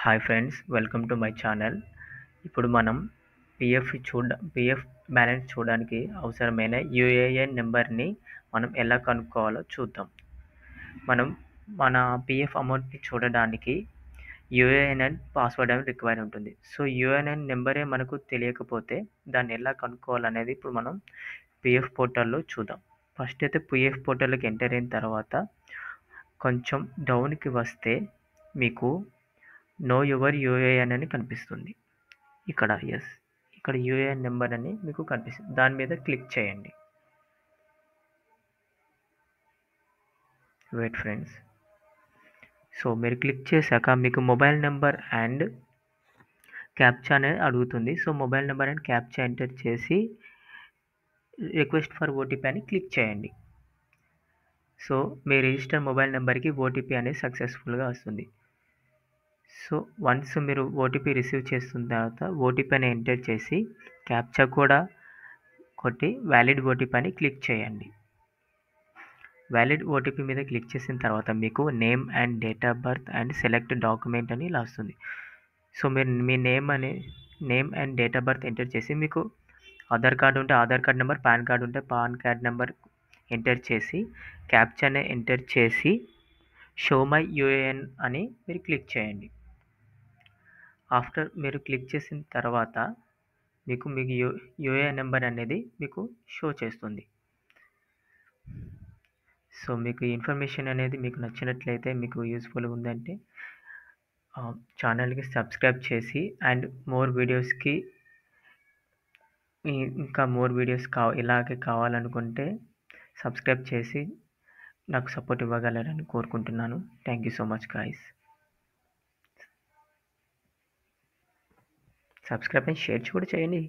Hi friends, welcome to my channel. ఇప్పుడు మనం PF balance చూడడానికి అవసరమైన యూఏఎన్ నెంబర్ని మనం ఎలా కనుక్కోవాలో చూద్దాం. మనం మన పీఎఫ్ అమౌంట్ని చూడడానికి యూఏఎన్ పాస్వర్డ్ అనేది రిక్వైర్ ఉంటుంది. సో యూఏఎన్ నెంబరే మనకు తెలియకపోతే దాన్ని ఎలా కనుక్కోవాలనేది ఇప్పుడు మనం పీఎఫ్ పోర్టల్లో చూద్దాం. ఫస్ట్ అయితే పీఎఫ్ పోర్టల్కి ఎంటర్ అయిన తర్వాత కొంచెం డౌన్కి వస్తే మీకు నో యువర్ యూఏఎన్ అని కనిపిస్తుంది. ఇక్కడ యూఏఎన్ నెంబర్ అని మీకు కనిపిస్తుంది. దాని మీద క్లిక్ చేయండి. Wait friends. సో మీరు క్లిక్ చేశాక మీకు మొబైల్ నెంబర్ అండ్ క్యాప్చా అనేది అడుగుతుంది. So mobile number and captcha enter చేసి రిక్వెస్ట్ ఫర్ ఓటీపీ అని క్లిక్ చేయండి. సో మీ రిజిస్టర్ మొబైల్ నెంబర్కి ఓటీపీ అనేది సక్సెస్ఫుల్గా వస్తుంది. సో వన్స్ మీరు ఓటీపీ రిసీవ్ చేస్తున్న తర్వాత ఓటీపీ అని ఎంటర్ చేసి క్యాప్చా కూడా కొట్టి వ్యాలిడ్ ఓటీపీ అని క్లిక్ చేయండి. వ్యాలిడ్ ఓటీపీ మీద క్లిక్ చేసిన తర్వాత మీకు name and date of birth and select document అని ఇలా వస్తుంది. సో మీరు మీ name and date of birth enter చేసి మీకు ఆధార్ కార్డు ఉంటే Aadhaar card number, PAN card ఉంటే పాన్ కార్డ్ నెంబర్ ఎంటర్ చేసి క్యాప్చాని ఎంటర్ చేసి షో మై యూఏఎన్ అని మీరు క్లిక్ చేయండి. ఆఫ్టర్ మీరు క్లిక్ చేసిన తర్వాత మీకు యూఏఎన్ నెంబర్ అనేది మీకు షో చేస్తుంది. సో మీకు ఇన్ఫర్మేషన్ అనేది మీకు నచ్చినట్లయితే, మీకు యూస్ఫుల్గా ఉందంటే ఛానల్కి సబ్స్క్రైబ్ చేసి అండ్ ఇంకా మోర్ వీడియోస్ ఇలాగే కావాలనుకుంటే సబ్స్క్రైబ్ చేసి నాకు సపోర్ట్ ఇవ్వగలరని కోరుకుంటున్నాను. Thank you so much guys. Subscribe and share కూడా చేయండి.